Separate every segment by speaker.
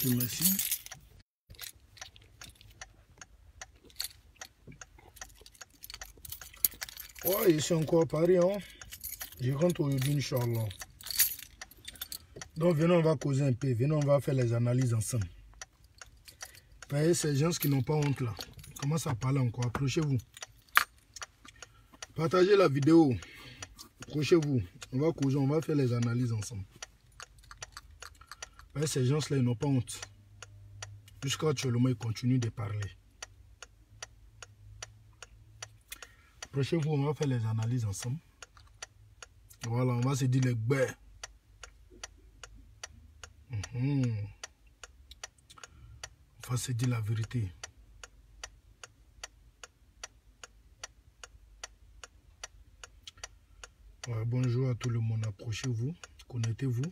Speaker 1: Ok, merci. Ouais, ici encore à Paris, hein. Je rentre aujourd'hui, Inch'Allah. Donc, venons, on va causer un peu. Venons, on va faire les analyses ensemble. Voyez, ces gens qui n'ont pas honte là. Commence à parler encore. Approchez-vous. Partagez la vidéo. Approchez-vous. On va causer, on va faire les analyses ensemble. Voyez, ces gens-là, ils n'ont pas honte. Jusqu'à actuellement, ils continuent de parler. Approchez-vous, on va faire les analyses ensemble. Voilà, on va se dire les bêtes. On va se dire la vérité. Ouais, bonjour à tout le monde, approchez-vous, connectez-vous.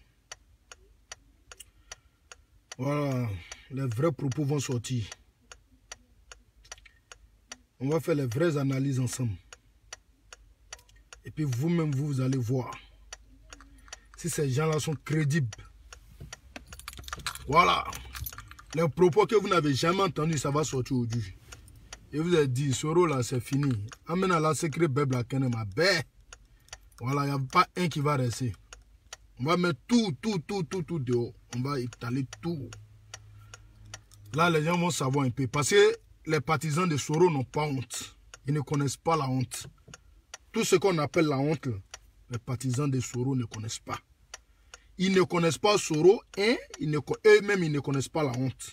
Speaker 1: Voilà, les vrais propos vont sortir. On va faire les vraies analyses ensemble. Et puis vous-même, vous allez voir si ces gens-là sont crédibles. Voilà. Les propos que vous n'avez jamais entendus, ça va sortir aujourd'hui. Et vous avez dit, Soro là, c'est fini. Amène à la secret Bible à Kenema. Voilà, il n'y a pas un qui va rester. On va mettre tout dehors. On va étaler tout. Là, les gens vont savoir un peu. Parce que les partisans de Soro n'ont pas honte. Ils ne connaissent pas la honte. Tout ce qu'on appelle la honte, les partisans de Soro ne connaissent pas. Ils ne connaissent pas Soro et eux-mêmes, ils ne connaissent pas la honte.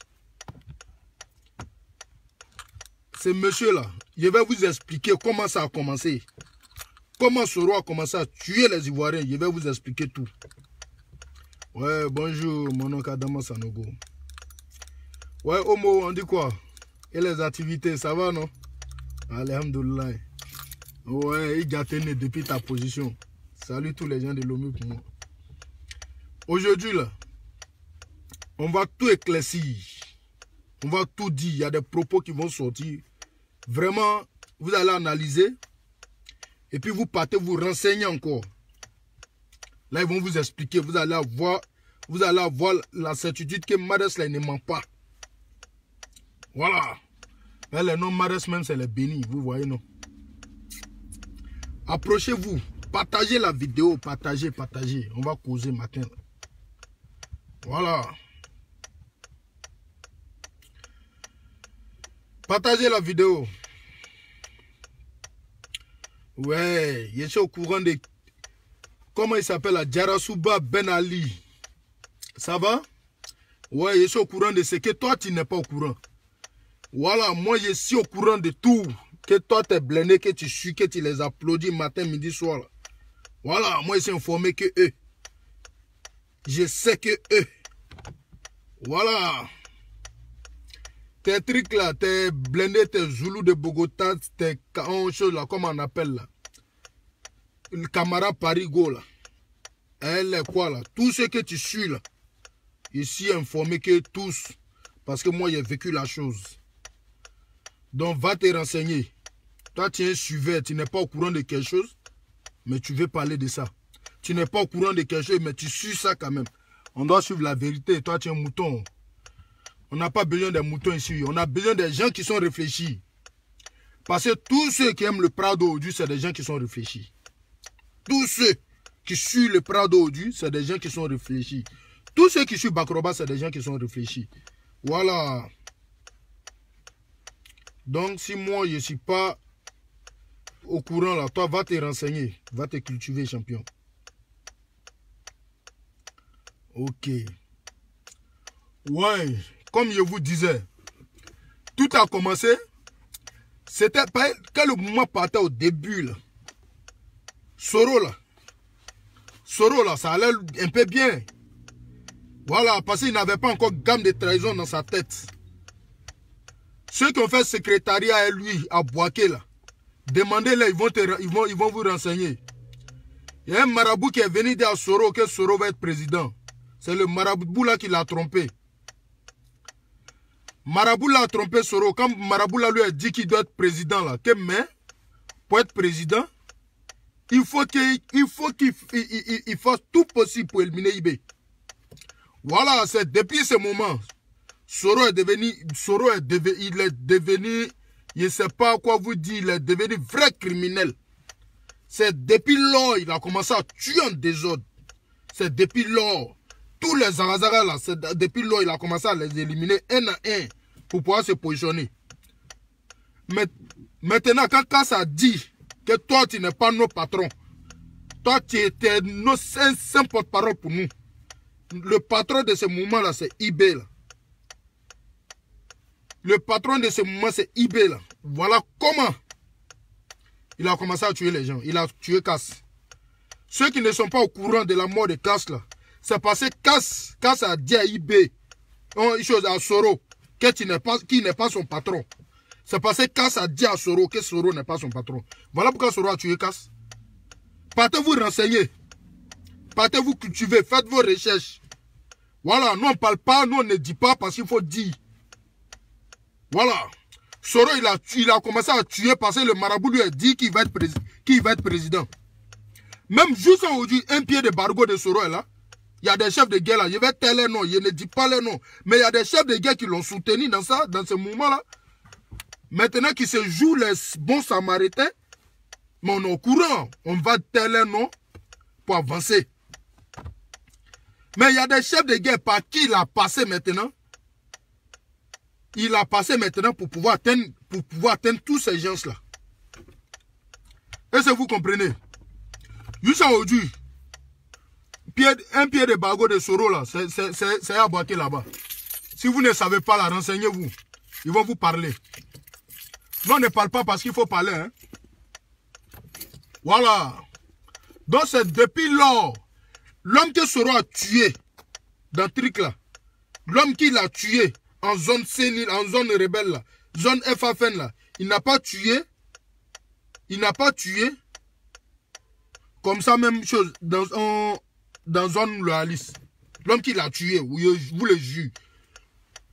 Speaker 1: Ce monsieur-là, je vais vous expliquer comment ça a commencé. Comment Soro a commencé à tuer les Ivoiriens. Je vais vous expliquer tout. Ouais, bonjour, mon oncle Adama Sanogo. Ouais, Homo, on dit quoi? Et les activités, ça va, non? Alhamdoulilah. Ouais, il a tenu depuis ta position. Salut tous les gens de l'OMU pour moi. Aujourd'hui, là, on va tout éclaircir. On va tout dire. Il y a des propos qui vont sortir. Vraiment, vous allez analyser. Et puis vous partez vous renseigner encore. Là, ils vont vous expliquer. Vous allez avoir la certitude que Mares là, ne ment pas. Voilà. Mais les noms Mares même, c'est les bénis. Vous voyez, non? Approchez-vous. Partagez la vidéo. Partagez. On va causer matin. Voilà. Partagez la vidéo. Ouais, je suis au courant de... Comment il s'appelle là? Djarasouba Ben Ali. Ça va? Ouais, je suis au courant de ce que toi, tu n'es pas au courant. Voilà, moi, je suis au courant de tout. Que toi, tu es blindé, que tu suis, que tu les applaudis matin, midi, soir. Voilà, moi, je suis informé que eux. Je sais que eux. Voilà. Tes trucs là, tes blindés, tes Zoulous de Bogota, tes choses là, comment on appelle là? Le camarade Parigo là. Elle est quoi là? Tout ce que tu suis là. Je suis informé que tous. Parce que moi, j'ai vécu la chose. Donc, va te renseigner. Toi, tu es un suiveur, tu n'es pas au courant de quelque chose, mais tu veux parler de ça. Tu n'es pas au courant de quelque chose, mais tu suis ça quand même. On doit suivre la vérité. Toi, tu es un mouton. On n'a pas besoin des moutons ici. On a besoin des gens qui sont réfléchis. Parce que tous ceux qui aiment le Prado aujourd'hui, c'est des gens qui sont réfléchis. Tous ceux qui suivent le Prado aujourd'hui, c'est des gens qui sont réfléchis. Tous ceux qui suivent Bakroba, c'est des gens qui sont réfléchis. Voilà. Donc, si moi, je ne suis pas au courant là, toi, va te renseigner. Va te cultiver, champion. Ok. Ouais. Comme je vous disais, tout a commencé. C'était pas quand le mouvement partait au début là. Soro là, ça allait un peu bien. Voilà, parce qu'il n'avait pas encore gamme de trahison dans sa tête. Ceux qui ont fait secrétariat à lui, à Boaké là, demandez-les, ils vont vous renseigner. Il y a un marabout qui est venu dire à Soro que Soro va être président. C'est le marabout là qui l'a trompé. Marabout l'a trompé Soro. Quand Marabout là lui a dit qu'il doit être président là, que mais pour être président, il faut qu'il fasse tout possible pour éliminer IB. Voilà, c'est depuis ce moment, Soro est devenu, il est devenu, je ne sais pas quoi vous dire, il est devenu vrai criminel. C'est depuis lors il a commencé à tuer en désordre. C'est depuis lors. Tous les Zagazara là, c'est depuis lors il a commencé à les éliminer un à un pour pouvoir se positionner. Mais maintenant, quand ça dit que toi tu n'es pas nos patrons, toi tu étais nos cinq porte-parole pour nous. Le patron de ce mouvement là, c'est IB là. Le patron de ce mouvement, c'est IB là. Voilà comment il a commencé à tuer les gens. Il a tué Cass. Ceux qui ne sont pas au courant de la mort de Cass là, c'est parce que Cass a dit à IB, une chose à Soro, qu'il n'est pas son patron. C'est parce que Cass a dit à Soro que Soro n'est pas son patron. Voilà pourquoi Soro a tué Cass. Partez-vous renseigner. Partez-vous cultiver. Faites vos recherches. Voilà, nous on ne parle pas, nous on ne dit pas parce qu'il faut dire. Voilà. Soro, il a commencé à tuer parce que le marabout lui a dit qu'il va être président. Même jusqu'à aujourd'hui, un pied de bargo de Soro est là. Il y a des chefs de guerre là. Je vais taire les noms, je ne dis pas les noms. Mais il y a des chefs de guerre qui l'ont soutenu dans ce mouvement-là. Maintenant qu'ils se jouent les bons samaritains, mais on est au courant. On va taire les noms pour avancer. Mais il y a des chefs de guerre par qui il a passé maintenant. Il a passé maintenant pour pouvoir atteindre tous ces gens-là. Est-ce que vous comprenez? Jusqu'à aujourd'hui, un pied de bargo de Soro là, c'est à boiter là-bas. Si vous ne savez pas là, renseignez-vous. Ils vont vous parler. Non, on ne parle pas parce qu'il faut parler. Hein? Voilà. Donc c'est depuis lors, l'homme que Soro a tué dans le truc là, l'homme qui l'a tué en zone sénile, en zone rebelle là, zone FAFN là, il n'a pas tué comme ça même chose dans zone loyaliste. L'homme qui l'a tué, vous le jure.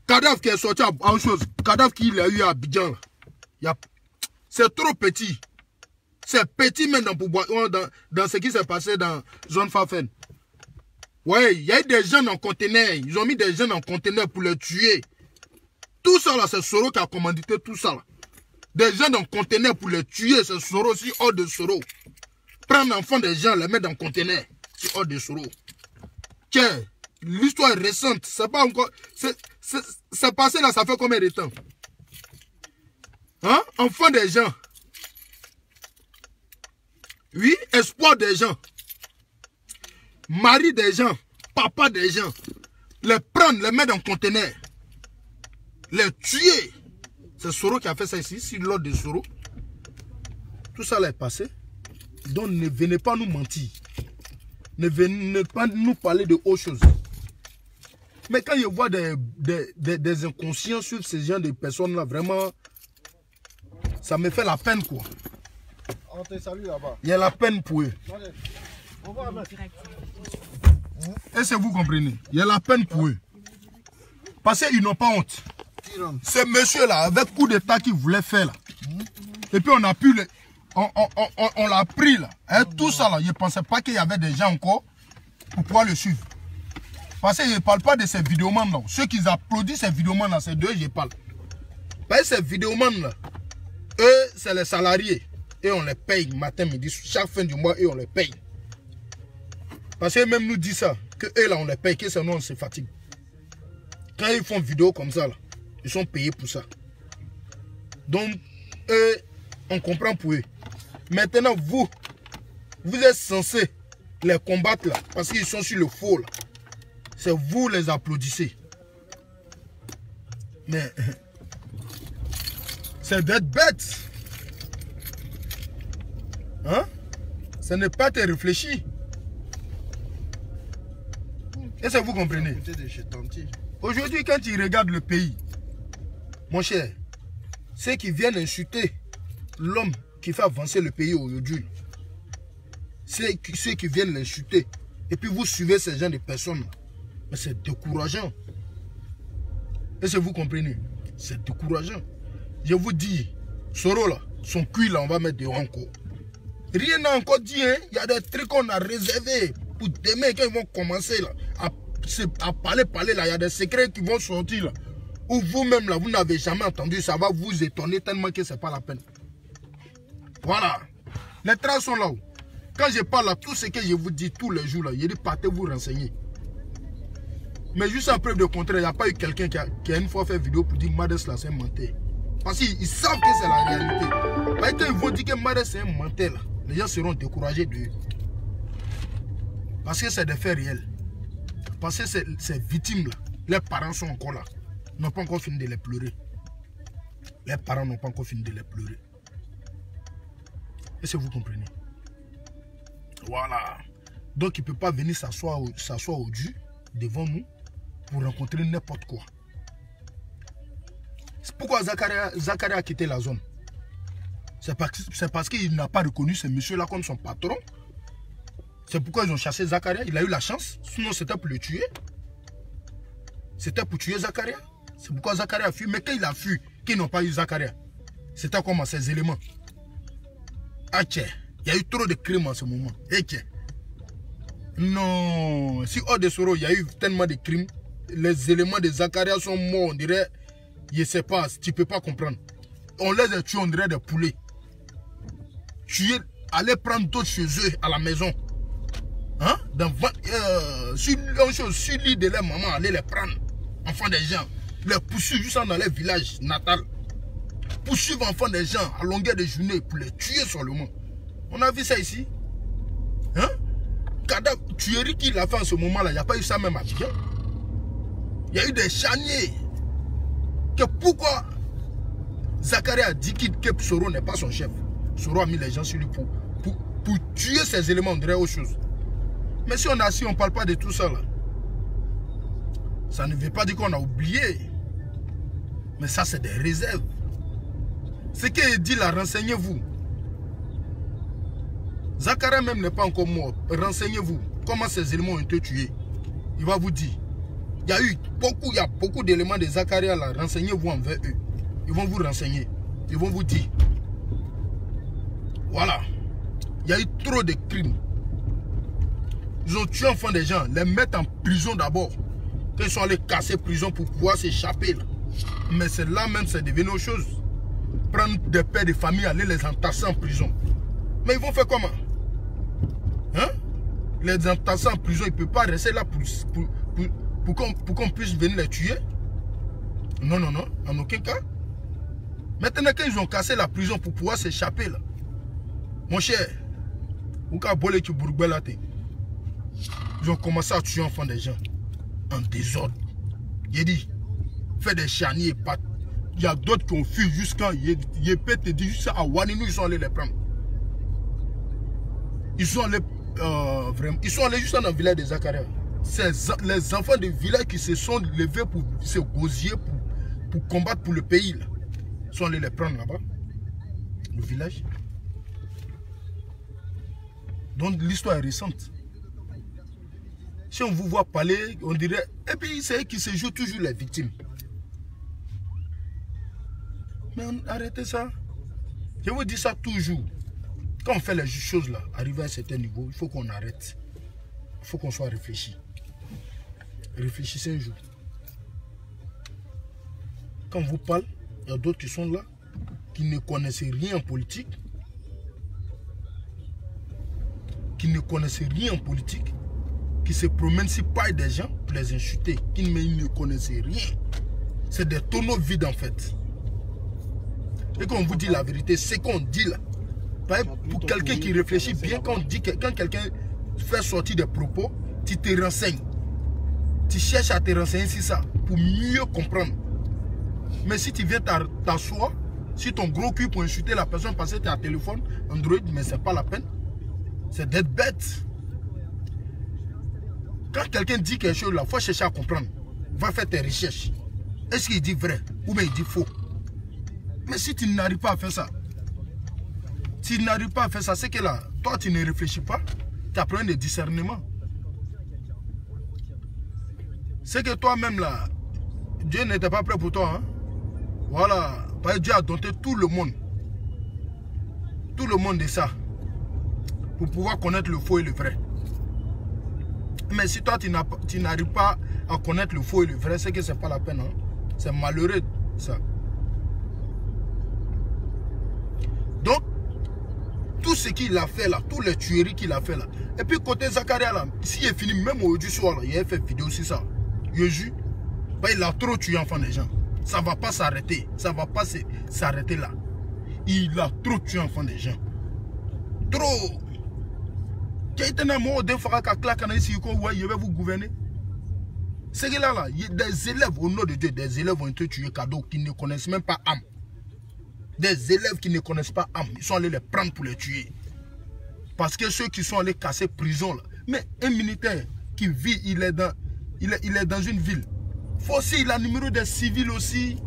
Speaker 1: Cadavre qui est sorti en chose, cadavre qu'il a eu à Abidjan là, c'est trop petit. C'est petit même dans ce qui s'est passé dans zone FAFN. Ouais, il y a eu des gens en conteneur. Ils ont mis des gens en conteneur pour les tuer. Tout ça là, c'est Soro qui a commandité tout ça là. Des gens en conteneur pour les tuer, c'est Soro aussi hors de Soro. Prendre l'enfant des gens, les mettre dans conteneur, c'est hors de Soro. Tiens, l'histoire est récente. C'est pas encore. C'est passé là, ça fait combien de temps? Hein? Enfant des gens. Oui, espoir des gens. Mari des gens. Papa des gens. Les prendre, les mettre dans conteneur. Les tuer. C'est Soro qui a fait ça ici. C'est l'ordre de Soro. Tout ça là est passé. Donc ne venez pas nous mentir. Ne venez pas nous parler de autre chose. Mais quand je vois des inconscients sur ces gens de personnes là, vraiment, ça me fait la peine quoi.
Speaker 2: On te salue là-bas.
Speaker 1: Il y a la peine pour eux. Est-ce que vous comprenez? Il y a la peine pour eux. Parce qu'ils n'ont pas honte. Ce monsieur-là, avec coup d'état qu'il voulait faire là. Et puis on a pu on l'a pris là. Et tout ça là, je ne pensais pas qu'il y avait des gens encore pour pouvoir le suivre. Parce que je ne parle pas de ces vidéomans là. Ceux qui applaudissent ces vidéomans là, c'est d'eux que je parle. Parce que ces vidéomans là, eux, c'est les salariés. Et on les paye matin, midi, chaque fin du mois, et on les paye. Parce que même nous dit ça, que eux là, on les paye, que sinon on se fatigue. Quand ils font vidéo comme ça là, ils sont payés pour ça. Donc, eux, on comprend pour eux. Maintenant, vous êtes censés les combattre là, parce qu'ils sont sur le faux là. C'est vous les applaudissez. Mais, c'est d'être bête. Hein? Ce n'est pas te réfléchir. Est-ce que vous comprenez? Aujourd'hui, quand tu regardes le pays, mon cher, ceux qui viennent insulter l'homme qui fait avancer le pays aujourd'hui, ceux qui viennent l'insulter, et puis vous suivez ces gens de personnes, mais c'est décourageant. Est-ce que vous comprenez? C'est décourageant. Je vous dis, Soro là, son cul là, on va mettre dehors encore. Rien n'a encore dit, hein? Il y a des trucs qu'on a réservés pour demain quand ils vont commencer là, à parler là, il y a des secrets qui vont sortir là. Ou vous-même là, vous n'avez jamais entendu, ça va vous étonner tellement que ce n'est pas la peine. Voilà. Les traces sont là-haut. Quand je parle à tout ce que je vous dis tous les jours là, je dis partez vous renseigner. Mais juste en preuve de contraire, il n'y a pas eu quelqu'un qui a une fois fait vidéo pour dire Madès là c'est un menteur. Parce qu'ils savent que c'est la réalité. Parce que quand ils vont dire que Madès c'est un menteur là, les gens seront découragés de eux. Parce que c'est des faits réels. Parce que ces victimes là, leurs parents sont encore là. N'ont pas encore fini de les pleurer. Les parents n'ont pas encore fini de les pleurer. Est-ce que vous comprenez? Voilà. Donc il ne peut pas venir s'asseoir au Dieu devant nous pour rencontrer n'importe quoi. C'est pourquoi Zakaria a quitté la zone. C'est parce qu'il n'a pas reconnu ce monsieur-là comme son patron. C'est pourquoi ils ont chassé Zakaria. Il a eu la chance. Sinon, c'était pour le tuer. C'était pour tuer Zakaria. C'est pourquoi Zakaria a fui. Mais quand il a fui, qu'ils n'ont pas eu Zakaria, c'était comment ces éléments? Ah tiens, il y a eu trop de crimes en ce moment. Eh tiens. Non, si hors de Soro, il y a eu tellement de crimes, les éléments de Zakaria sont morts, on dirait, je ne sais pas, tu ne peux pas comprendre. On les a tués, on dirait des poulets. Tuer, aller prendre d'autres chez eux à la maison. Hein? Sur l'île de leur maman, aller les prendre, enfants des gens, les poursuivre juste dans leur village natal. Poursuivre enfants des gens à longueur de journée pour les tuer seulement. On a vu ça ici. Hein? Cadavre, tuerie qu'il a fait en ce moment-là, il n'y a pas eu ça même à Abidjan. Il y a eu des charniers. Que pourquoi Zakaria a dit que Soro n'est pas son chef. Soro a mis les gens sur lui pour tuer ces éléments, on dirait autre chose. Mais si on est assis, on ne parle pas de tout ça là. Ça ne veut pas dire qu'on a oublié. Mais ça, c'est des réserves. Ce qu'il dit là, renseignez-vous. Zakaria même n'est pas encore mort. Renseignez-vous. Comment ces éléments ont été tués. Il va vous dire. Il y a beaucoup d'éléments de Zakaria là. Renseignez-vous envers eux. Ils vont vous renseigner. Ils vont vous dire. Voilà. Il y a eu trop de crimes. Ils ont tué enfants des gens. Les mettre en prison d'abord. Ils sont allés casser prison pour pouvoir s'échapper. Mais c'est là même, c'est devenu autre chose. Prendre des pères de famille, aller les entasser en prison. Mais ils vont faire comment? Hein? Les entasser en prison, ils ne peuvent pas rester là pour qu'on puisse venir les tuer. Non, non, non, en aucun cas. Maintenant qu'ils ont cassé la prison pour pouvoir s'échapper là. Mon cher, ils ont commencé à tuer enfants des gens. En désordre. Il dit, fait des charniers, il y a d'autres qui ont fui jusqu'à, il peut te dire juste à Waninou, ils sont allés les prendre. Ils sont allés, vraiment, ils sont allés juste dans le village de Zakaria. C'est les enfants du village qui se sont levés pour se gosier, pour combattre pour le pays. Là. Ils sont allés les prendre là-bas, le village. Donc l'histoire est récente. Si on vous voit parler, on dirait... Et puis c'est eux qui se jouent toujours les victimes. Mais arrêtez ça. Je vous dis ça toujours. Quand on fait les choses là, arriver à un certain niveau, il faut qu'on arrête. Il faut qu'on soit réfléchi. Réfléchissez un jour. Quand on vous parle, il y a d'autres qui sont là, qui ne connaissent rien en politique. Qui ne connaissent rien en politique. Qui se promènent si pas des gens pour les insulter, qui ne connaissent rien. C'est des tonneaux vides en fait. Et quand on vous dit la vérité, c'est qu'on dit là. Pour quelqu'un qui réfléchit bien, quand quelqu'un fait sortir des propos, tu te renseignes. Tu cherches à te renseigner sur ça, pour mieux comprendre. Mais si tu viens t'asseoir sur ton gros cul pour insulter la personne parce que tu as un téléphone Android, mais c'est pas la peine. C'est d'être bête. Quand quelqu'un dit quelque chose là, il faut chercher à comprendre. Va faire tes recherches. Est-ce qu'il dit vrai ou bien il dit faux? Mais si tu n'arrives pas à faire ça, c'est que là, toi tu ne réfléchis pas, tu as problème de discernement. C'est que toi-même là, Dieu n'était pas prêt pour toi. Hein? Voilà, parce que Dieu a dompté tout le monde. Tout le monde de ça. Pour pouvoir connaître le faux et le vrai. Mais si toi tu n'arrives pas à connaître le faux et le vrai, c'est que ce n'est pas la peine. Hein? C'est malheureux, ça. Donc, tout ce qu'il a fait là, toutes les tueries qu'il a fait là. Et puis côté Zakaria là, s'il est fini, même aujourd'hui soir là, il a fait vidéo sur ça. Je jure, il a trop tué enfants des gens. Ça ne va pas s'arrêter. Ça ne va pas s'arrêter là. Il a trop tué enfants des gens. Trop. Je vais vous gouverner. C'est que là, il y a des élèves, au nom de Dieu, des élèves ont été tués cadeau qui ne connaissent même pas âme. Des élèves qui ne connaissent pas âme. Ils sont allés les prendre pour les tuer. Parce que ceux qui sont allés casser prison là. Mais un militaire qui vit, il est dans une ville. Faut aussi, il a le numéro des civils aussi.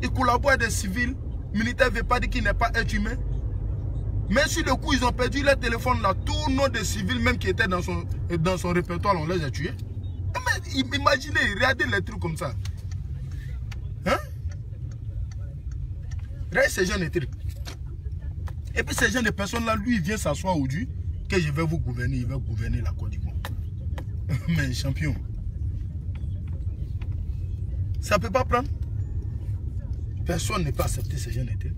Speaker 1: Il collabore avec des civils. Le militaire ne veut pas dire qu'il n'est pas être humain. Mais sur le coup, ils ont perdu leur téléphone là. Tout le nom des civils, même qui étaient dans son répertoire, on les a tués. Mais imaginez, regardez les trucs comme ça. Hein? Regardez ces gens de trucs. Et puis ces gens de personnes là, lui, il vient s'asseoir aujourd'hui que je vais vous gouverner, il va gouverner la Côte d'Ivoire. Mais champion, ça ne peut pas prendre. Personne ne peut accepter ces gens de trucs.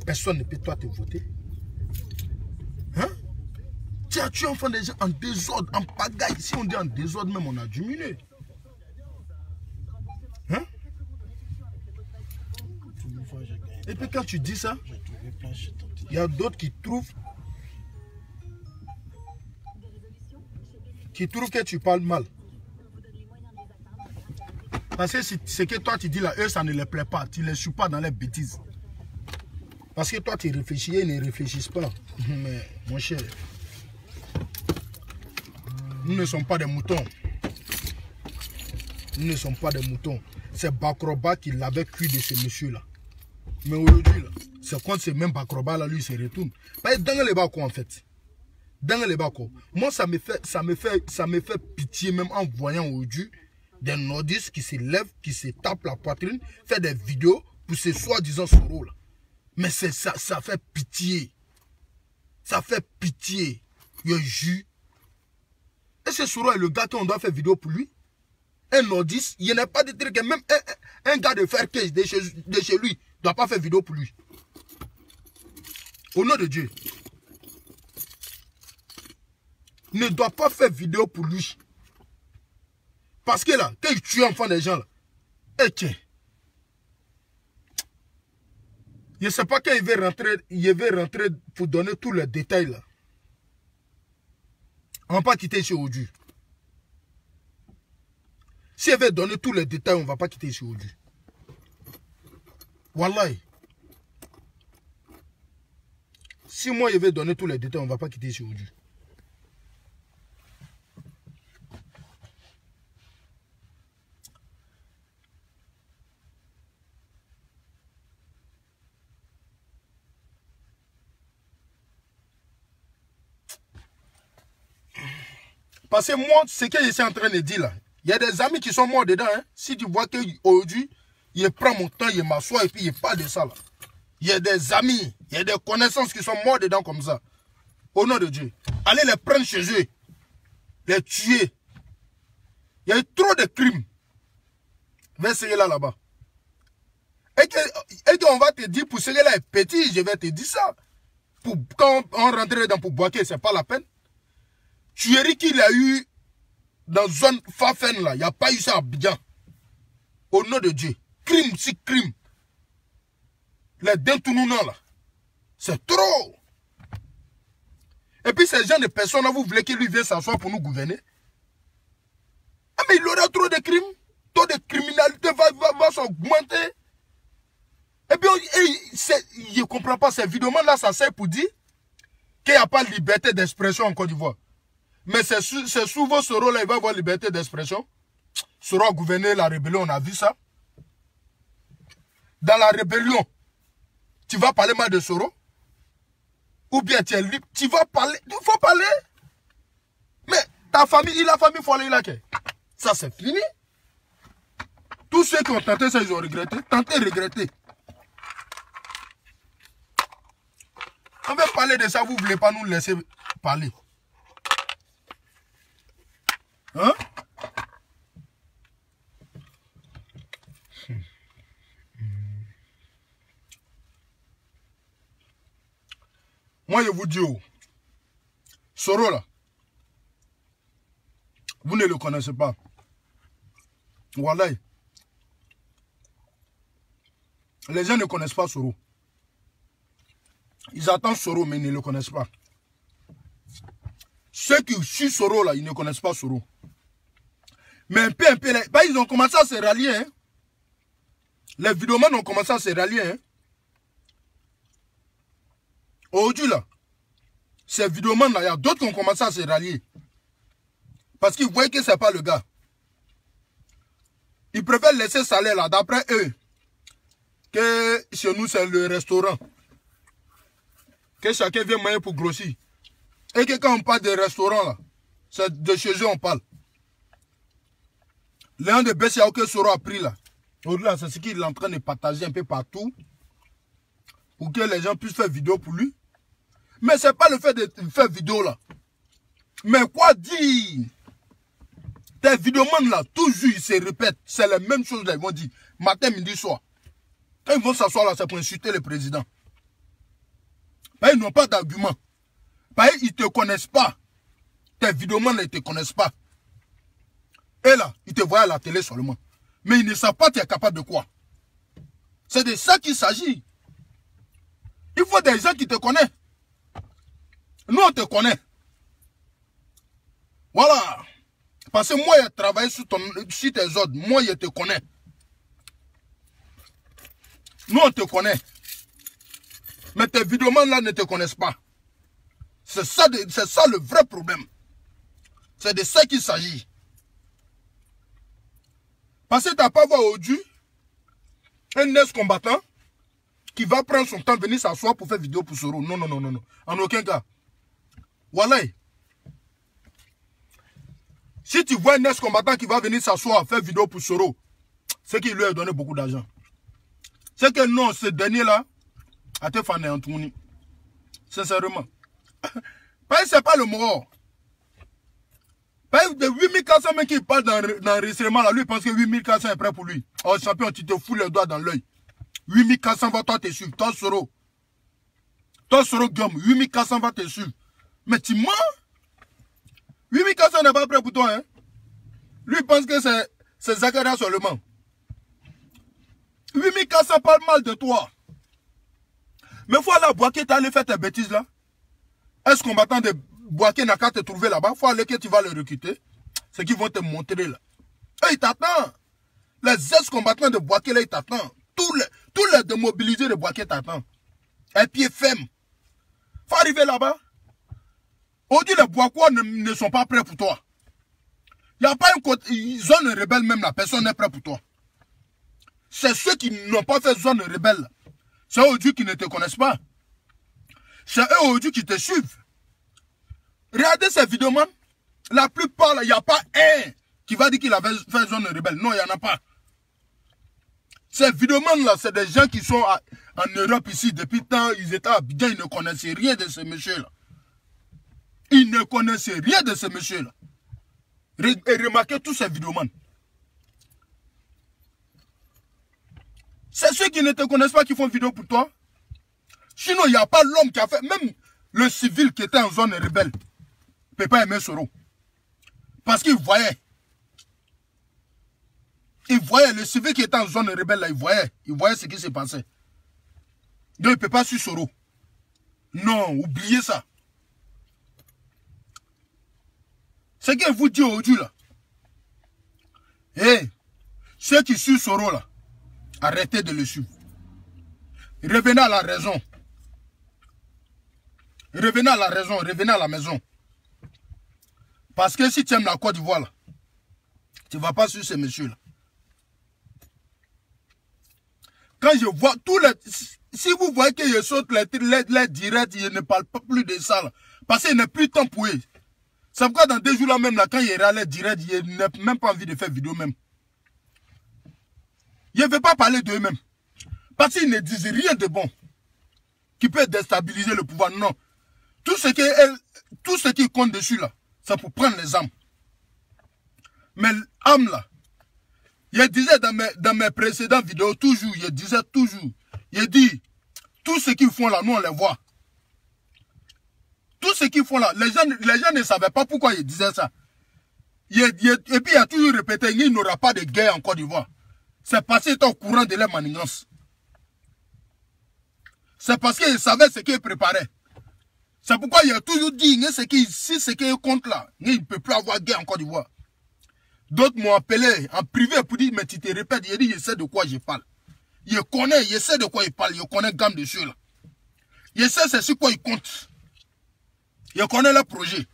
Speaker 1: Personne ne peut toi te voter. Hein? Tu as tué enfant des gens en désordre, en pagaille. Si on dit en désordre, même on a diminué. Hein? Et puis quand tu dis ça, il y a d'autres qui trouvent que tu parles mal. Parce que ce que toi tu dis là, eux ça ne les plaît pas. Tu ne les suis pas dans les bêtises. Parce que toi tu réfléchis et ils ne réfléchissent pas. Mais mon cher, nous ne sommes pas des moutons. Nous ne sommes pas des moutons. C'est Bakroba qui l'avait cuit de ce monsieur-là. Mais aujourd'hui, c'est quand ce même Bakroba là, lui, se retourne. Parce que dans les Bako, en fait. Dans les Bako. Moi, ça me fait pitié même en voyant aujourd'hui des nordistes qui se lèvent, qui se tapent la poitrine, fait des vidéos pour ce soi-disant Soro là. Mais ça fait pitié. Ça fait pitié. Je jure. Et ce Soro est le gars qu'on doit faire vidéo pour lui. Un nordiste, il n'y a pas de truc. Même un gars de faire case de chez lui ne doit pas faire vidéo pour lui. Au nom de Dieu. Ne doit pas faire vidéo pour lui. Parce que là, quand il tue enfant des gens là, et tiens. Je ne sais pas quand il veut rentrer pour donner tous les détails là. On ne va pas quitter ici aujourd'hui. Si elle veut donner tous les détails, on ne va pas quitter ici aujourd'hui. Wallahi. Si moi je vais donner tous les détails, on ne va pas quitter ici aujourd'hui. Parce que moi, ce que je suis en train de dire là, il y a des amis qui sont morts dedans. Hein. Si tu vois qu'aujourd'hui, je prends mon temps, je m'assois et puis je parle de ça là. Il y a des amis, il y a des connaissances qui sont morts dedans comme ça. Au nom de Dieu. Allez les prendre chez eux. Les tuer. Il y a eu trop de crimes. Vers ce là-bas. Et qu'on va te dire, pour ce là est petit, je vais te dire ça. Quand on rentre dedans pour Boaké, ce n'est pas la peine. Tuerie qu'il a eu dans zone Fafen là, il n'y a pas eu ça à Abidjan. Au nom de Dieu. Crime, si crime. Les Dentounounan là. C'est trop. Et puis ces gens de personnes là, vous voulez qu'il lui vienne s'asseoir pour nous gouverner? Ah mais il aura trop de crimes. Taux de criminalité va s'augmenter. Et puis je ne comprends pas, ces vidéos là, ça sert pour dire qu'il n'y a pas de liberté d'expression en Côte d'Ivoire. Mais c'est souvent ce rôle-là, il va avoir liberté d'expression. Sera gouverner la rébellion, on a vu ça. Dans la rébellion, tu vas parler mal de Soro? Ou bien tu es libre, tu vas parler, il faut parler. Mais ta famille, la famille folle, il a que ça c'est fini. Tous ceux qui ont tenté ça, ils ont regretté. Tenté, regretté. On veut parler de ça, vous ne voulez pas nous laisser parler. Hein? Moi, je vous dis, oh, Soro là, vous ne le connaissez pas. Voilà. Les gens ne connaissent pas Soro. Ils attendent Soro, mais ils ne le connaissent pas. Ceux qui suivent Soro, là, ils ne connaissent pas Soro. Mais un peu, ils ont commencé à se rallier. Hein. Les vidéomans ont commencé à se rallier. Hein. Aujourd'hui, là, ces vidéomans, là, il y a d'autres qui ont commencé à se rallier. Parce qu'ils voient que ce n'est pas le gars. Ils préfèrent laisser salaire, là, d'après eux, que chez nous, c'est le restaurant. Que chacun vient manger pour grossir. Et que quand on parle de restaurant, là, c'est de chez eux on parle. L'un des BCAO que Soro a pris, là, au-delà, c'est ce qu'il est en train de partager un peu partout. Pour que les gens puissent faire vidéo pour lui. Mais ce n'est pas le fait de faire vidéo, là. Mais quoi dire? Tes vidéomans, là, toujours, ils se répètent. C'est la même chose, là, ils vont dire. Matin, midi, soir. Quand ils vont s'asseoir, là, c'est pour insulter le président. Ils n'ont pas d'argument. Ils ne te connaissent pas. Tes vidéomans ne te connaissent pas. Et là, ils te voient à la télé seulement. Mais ils ne savent pas que tu es capable de quoi. C'est de ça qu'il s'agit. Il faut des gens qui te connaissent. Nous, on te connaît. Voilà. Parce que moi, j'ai travaillé sur tes ordres. Moi, je te connais. Nous, on te connaît. Mais tes vidéomans là ne te connaissent pas. C'est ça le vrai problème. C'est de ça qu'il s'agit. Parce que tu n'as pas vu aujourd'hui un ex-combattant qui va prendre son temps de venir s'asseoir pour faire vidéo pour Soro. Non, non, non, non, non. En aucun cas. Voilà. Si tu vois un ex-combattant qui va venir s'asseoir faire vidéo pour Soro, c'est qu'il lui a donné beaucoup d'argent. C'est que non, ce dernier-là, a été fané en tourni. Sincèrement. C'est pas le mort. De 8400 mecs qui parlent d'enregistrement là, lui pense que 8400 est prêt pour lui. Oh champion, tu te fous les doigts dans l'œil. 8400 va toi te suivre. Toi Soro. Toi Soro Guillaume, 8400 va te suivre. Mais tu mens. 8400 n'est pas prêt pour toi. Hein? Lui pense que c'est Zakaria seulement. 8400 parle mal de toi. Mais faut aller à Boaké, t'as allé faire tes bêtises là. Est-ce combattant de Boaké n'a qu'à te trouver là-bas? Faut aller que tu vas le recruter. C'est qu'ils vont te montrer là. Et ils t'attendent. Les ex-combattants de Boaké là, ils t'attendent. Tous les démobilisés de Boaké t'attendent. Un pied ferme. Faut arriver là-bas. Aujourd'hui, les Boakois ne sont pas prêts pour toi. Il n'y a pas une zone rebelle même là. Personne n'est prêt pour toi. C'est ceux qui n'ont pas fait zone rebelle. C'est eux aujourd'hui qui ne te connaissent pas. C'est eux aujourd'hui qui te suivent. Regardez ces vidéos, man. La plupart, il n'y a pas un qui va dire qu'il avait fait zone rebelle. Non, il n'y en a pas. Ces vidéomans là, c'est des gens qui sont en Europe ici. Depuis le temps, ils étaient à Abidjan, ils ne connaissaient rien de ces messieurs-là. Ils ne connaissaient rien de ces messieurs-là. Et remarquez tous ces vidéomans. C'est ceux qui ne te connaissent pas qui font vidéo pour toi. Sinon, il n'y a pas l'homme qui a fait. Même le civil qui était en zone rebelle ne peut pas aimer Soro. Parce qu'il voyait. Il voyait. Le civil qui était en zone rebelle, là, il voyait ce qui se passait. Donc, il ne peut pas suivre Soro. Non, oubliez ça. Ce que vous dites aujourd'hui, là. Hé, ceux qui suivent Soro, là, arrêtez de le suivre. Revenez à la raison. Revenez à la raison, revenez à la maison. Parce que si tu aimes la Côte d'Ivoire, là, tu ne vas pas suivre ces messieurs-là. Quand je vois tous les... Si vous voyez que je saute les directs, je ne parle pas plus de ça. Là, parce qu'il n'est plus temps pour eux. C'est pourquoi dans 2 jours là même, là, quand il y aura les directs, je n'ai même pas envie de faire vidéo même. Je ne veux pas parler d'eux-mêmes. Parce qu'ils ne disent rien de bon. Qui peut déstabiliser le pouvoir. Non. Tout ce qui compte dessus là, c'est pour prendre les âmes. Mais l'âme là, je disais dans mes précédentes vidéos, toujours, je disais toujours, je dis, tout ce qu'ils font là, nous on les voit. tout ce qu'ils font là, les gens ne savaient pas pourquoi ils disaient ça. Et puis il a toujours répété, il n'y aura pas de guerre en Côte d'Ivoire. C'est parce qu'ils étaient au courant de leur manigance. C'est parce qu'ils savaient ce qu'ils préparaient. C'est pourquoi il a toujours dit, si ce qui est contre là, il ne peut plus avoir guerre en Côte d'Ivoire. D'autres m'ont appelé en privé pour dire, mais tu te répètes, il dit, je sais de quoi je parle. Je sais de quoi il parle, je connais gamme de jeux là. Je sais c'est sur quoi il compte. Je connais le projet.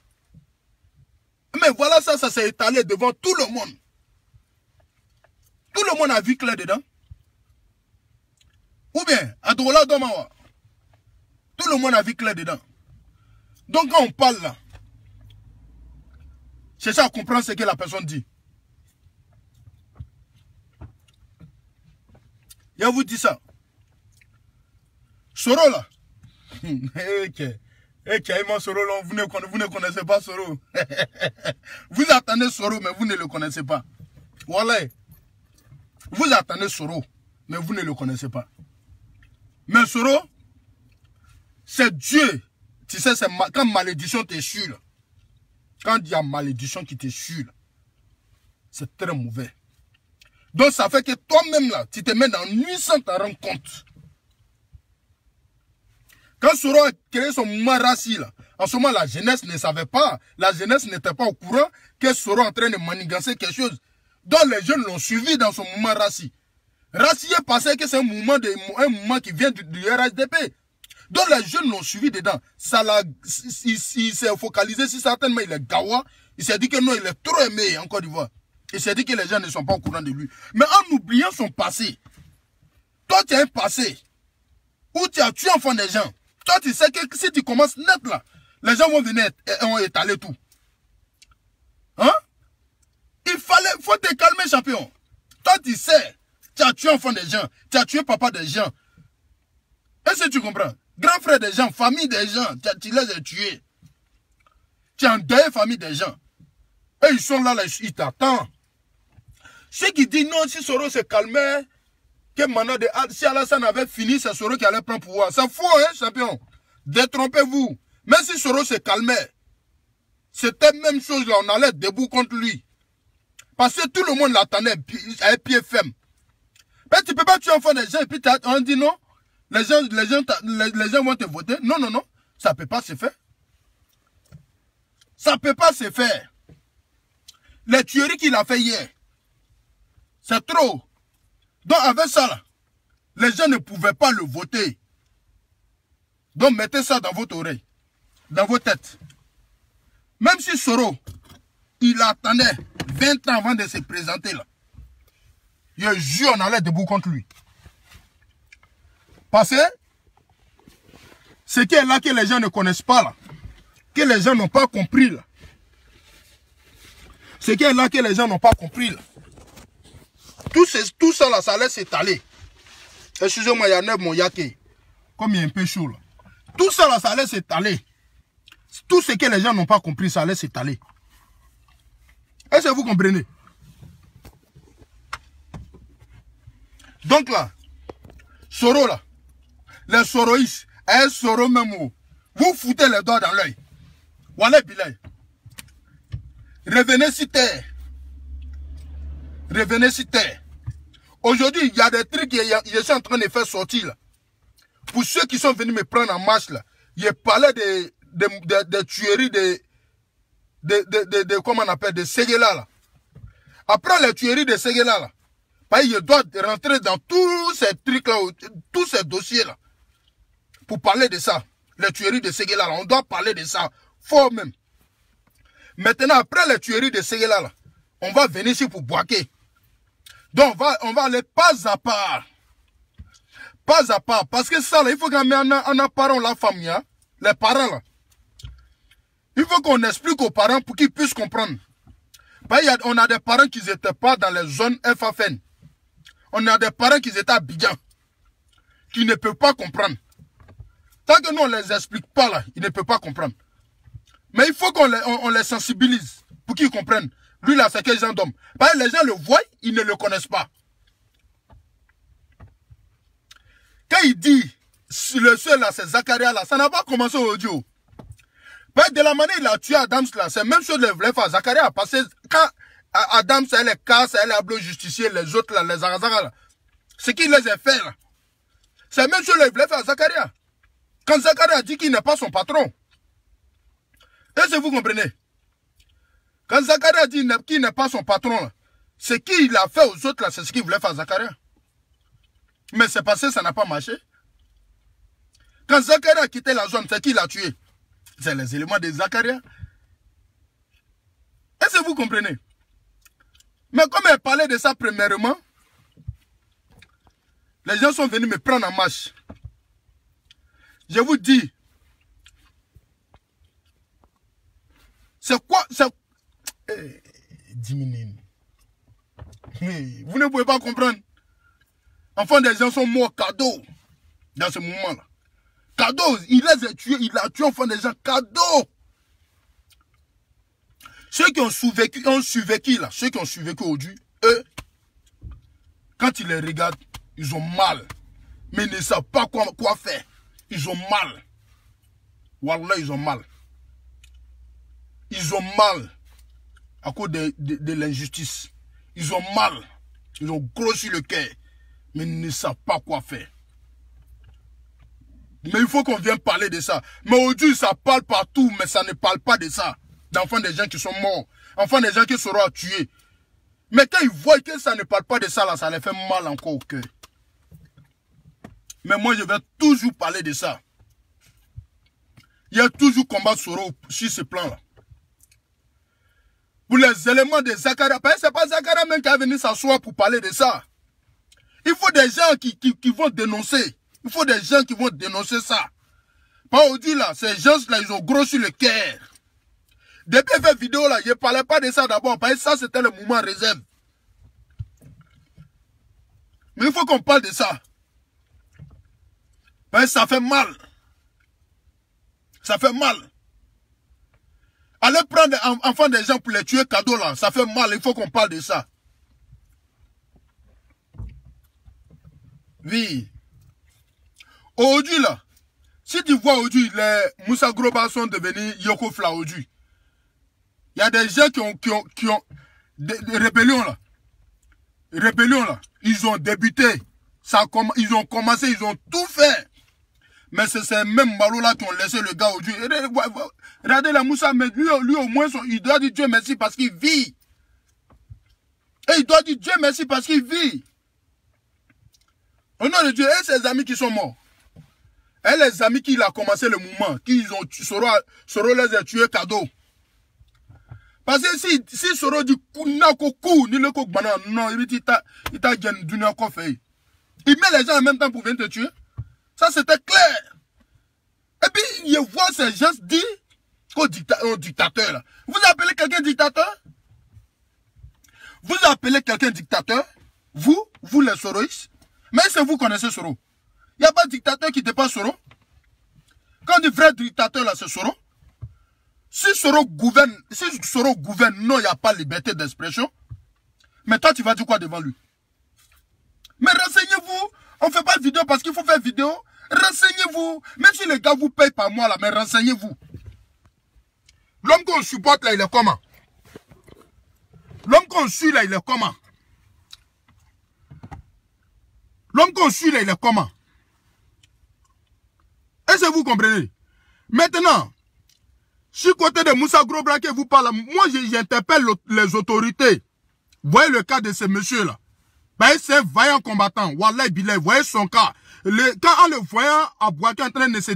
Speaker 1: Mais voilà ça s'est étalé devant tout le monde. Tout le monde a vu clair dedans. Ou bien, à Drola Domawa. Tout le monde a vu clair dedans. Donc quand on parle là, c'est ça à comprendre ce que la personne dit. Je vous dis ça. Soro là. Soro là, vous ne connaissez pas Soro. Vous attendez Soro, mais vous ne le connaissez pas. Voilà. Vous attendez Soro, mais vous ne le connaissez pas. Mais Soro, c'est Dieu. Tu sais, c'est quand malédiction te suit là. Quand il y a malédiction qui te suit là, c'est très mauvais. Donc ça fait que toi-même là, tu te mets dans nuit sans t'en rendre compte. Quand Soro a créé son mouvement raci là, en ce moment la jeunesse ne savait pas, la jeunesse n'était pas au courant que Soro est en train de manigancer quelque chose. Donc les jeunes l'ont suivi dans son mouvement raci. Raci est passé que c'est un mouvement qui vient du RHDP. Donc les jeunes l'ont suivi dedans. Il s'est focalisé sur certainement il est gawa. Il s'est dit que non, il est trop aimé en Côte d'Ivoire. Il s'est dit que les gens ne sont pas au courant de lui. Mais en oubliant son passé, toi tu as un passé où tu as tué enfant des gens. Toi tu sais que si tu commences net là, les gens vont venir et étaler tout. Hein? Faut te calmer champion. Toi tu sais, tu as tué enfant des gens, tu as tué papa des gens. Est-ce que tu comprends? Grand frère des gens, famille des gens, tu les as tués. Tu as endeuillé famille des gens. Et ils sont là, ils t'attendent. Ceux qui disent non, si Soro se calmait, que maintenant, si Alassane avait fini, c'est Soro qui allait prendre pouvoir. C'est faux, hein, champion. Détrompez-vous. Même si Soro se calmait, c'était la même chose là, on allait debout contre lui. Parce que tout le monde l'attendait avec pied ferme. Mais tu ne peux pas tuer enfant des gens et puis on dit non. Les gens vont te voter. Non, non, non. Ça ne peut pas se faire. Ça ne peut pas se faire. Les tueries qu'il a fait hier, c'est trop. Donc avec ça, là, les gens ne pouvaient pas le voter. Donc mettez ça dans votre oreille, dans vos têtes. Même si Soro, il attendait 20 ans avant de se présenter là. Je jure, on allait debout contre lui. Parce que ce qui est là que les gens ne connaissent pas là, que les gens n'ont pas compris là. Ce qui est là que les gens n'ont pas compris là. Tout ça là, ça allait s'étaler. Excusez-moi, il y a neuf mon yake. Comme il est un peu chaud là. Tout ça là, ça allait s'étaler. Tout ce que les gens n'ont pas compris, ça allait s'étaler. Est-ce que vous comprenez? Donc là, Soro là, les Soroïs, un Soro même, vous foutez les doigts dans l'œil. Voilà Bilay. Revenez sur terre. Revenez sur terre. Aujourd'hui, il y a des trucs que je suis en train de faire sortir là. Pour ceux qui sont venus me prendre en marche là, je parlais de tueries comment on appelle, de Séguéla là. Après les tueries de Séguéla là, je dois rentrer dans tous ces trucs là, tous ces dossiers là, pour parler de ça. Les tueries de Séguéla là, on doit parler de ça, fort même. Maintenant, après les tueries de Séguéla là, on va venir ici pour Boaké. Donc on va aller pas à part. Pas à part. Parce que ça là, il faut qu'on mette en apparent la famille, hein, les parents là. Il faut qu'on explique aux parents pour qu'ils puissent comprendre. On a des parents qui n'étaient pas dans les zones FFN. On a des parents qui étaient à Abidjan, qui ne peuvent pas comprendre. Tant que nous on ne les explique pas là, ils ne peuvent pas comprendre. Mais il faut qu'on les sensibilise pour qu'ils comprennent. Lui là, c'est quel genre d'homme? Les gens le voient, ils ne le connaissent pas. Quand il dit, le seul là, c'est Zakaria là, ça n'a pas commencé au audio. De la manière il a tué Adams là, c'est même chose qu'il voulait faire à Zakaria. Parce que quand Adams, elle est casse, elle est appelée au justicier, les autres là, les Arazara là. Ce qu'il les a fait là. C'est même chose qu'il voulait faire à Zakaria. Quand Zakaria a dit qu'il n'est pas son patron. Est-ce que vous comprenez? Quand Zakaria a dit qu'il n'est pas son patron là, ce qu'il a fait aux autres là, c'est ce qu'il voulait faire à Zakaria. Mais c'est passé, ça n'a pas marché. Quand Zakaria a quitté la zone, c'est qui l'a tué? C'est les éléments de Zakaria. Est-ce que vous comprenez? Mais comme elle parlait de ça premièrement, les gens sont venus me prendre en marche. Je vous dis, c'est quoi? Diminue. Vous ne pouvez pas comprendre. Enfin, des gens sont morts cadeau dans ce moment-là. Cadeau, il les a tués, il a tué enfin des gens cadeau. Ceux qui ont survécu là, ceux qui ont survécu aujourd'hui, eux, quand ils les regardent, ils ont mal. Mais ils ne savent pas quoi faire. Ils ont mal. Wallah, ils ont mal. Ils ont mal à cause de l'injustice. Ils ont mal. Ils ont grossi le cœur. Mais ils ne savent pas quoi faire. Mais il faut qu'on vienne parler de ça. Mais aujourd'hui, ça parle partout, mais ça ne parle pas de ça. D'enfants des gens qui sont morts. Enfants des gens qui seront tués. Mais quand ils voient que ça ne parle pas de ça, là, ça les fait mal encore au cœur. Mais moi, je vais toujours parler de ça. Il y a toujours combat Soro sur ce plan-là. Pour les éléments de Zakaria. Parce que ce n'est pas Zakaria même qui est venu s'asseoir pour parler de ça. Il faut des gens qui vont dénoncer. Il faut des gens qui vont dénoncer ça. Pas aujourd'hui là, ces gens-là, ils ont grossi le cœur. Depuis cette vidéo là, je ne parlais pas de ça d'abord, parce que ça c'était le moment réserve. Mais il faut qu'on parle de ça. Parce que ça fait mal. Ça fait mal. Aller prendre des enfants des gens pour les tuer cadeau là, ça fait mal, il faut qu'on parle de ça. Oui. Aujourd'hui là, si tu vois aujourd'hui, les Moussa Groba sont devenus Yoko Fla aujourd'hui. Il y a des gens qui ont des rébellions là. Rébellions là. Ils ont débuté. Ils ont commencé, ils ont tout fait. Mais c'est ces mêmes malous là qui ont laissé le gars aujourd'hui. Regardez la Moussa, mais lui au moins, il doit dire Dieu merci parce qu'il vit. Et il doit dire Dieu merci parce qu'il vit. Au nom de Dieu, et ses amis qui sont morts. Et les amis qui ont commencé le mouvement, qui ont Soro les a tués cadeau. Parce que si Soro dit Kunakoku, ni le Kokbana, non, il t'a gagné du fait. Il met les gens en même temps pour venir te tuer. Ça c'était clair. Et puis, il voit ces gens dire au dictateur là. Vous appelez quelqu'un dictateur? Vous appelez quelqu'un dictateur? Vous les Soroïs? Mais est-ce que vous connaissez Soro? Il n'y a pas de dictateur qui dépasse Soro. Quand on dit vrai dictateur là, c'est Soro. Si Soro gouverne, non, il n'y a pas de liberté d'expression. Mais toi, tu vas dire quoi devant lui? Mais renseignez-vous. On ne fait pas de vidéo parce qu'il faut faire vidéo. Renseignez-vous. Même si les gars vous payent par mois là, mais renseignez-vous. L'homme qu'on supporte là, il est comment? L'homme qu'on suit là, il est comment? L'homme qu'on suit là, il est comment? Est-ce que vous comprenez? Maintenant, si côté de Moussa Grobra qui vous parle, moi j'interpelle les autorités. Voyez le cas de ce monsieur-là. Ben, c'est un vaillant combattant. Wallah Bilay, voyez son cas. Quand en le voyant à Boaké en train de se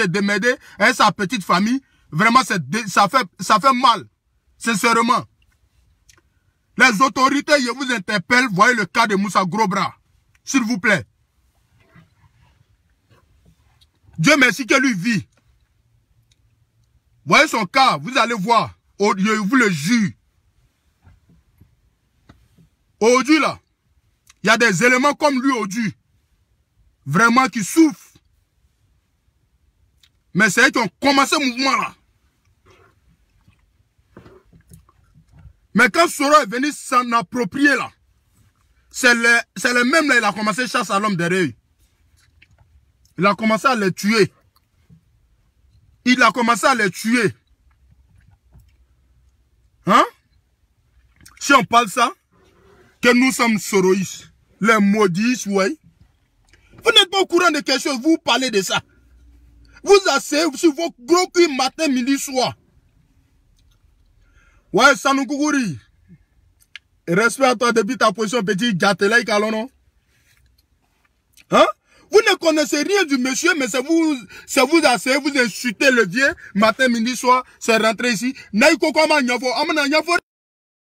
Speaker 1: démerder avec sa petite famille, vraiment ça fait mal. Sincèrement. Les autorités, je vous interpelle, voyez le cas de Moussa Grobra. S'il vous plaît. Dieu merci que lui vit. Voyez son cas, vous allez voir. Je vous le jure. Aujourd'hui là, il y a des éléments comme lui aujourd'hui. Vraiment qui souffrent. Mais c'est eux qui ont commencé ce mouvement là. Mais quand Soro est venu s'en approprier là, c'est le même là, il a commencé à chasser à l'homme derrière. Il a commencé à les tuer. il a commencé à les tuer. Hein? Si on parle ça, que nous sommes soroïstes, les maudits, ouais. Vous n'êtes pas au courant de quelque chose, vous parlez de ça. Vous asseyez sur vos gros culs matin, midi, soir. Ouais, Sanoukoukouri. Respect à toi depuis ta position, petit Gatelaï Kalono. Hein? Vous ne connaissez rien du monsieur, mais c'est vous asseyez, vous insultez le vieux, matin, midi, soir, c'est rentré ici. Naïko comment nyafo, amana nyafo.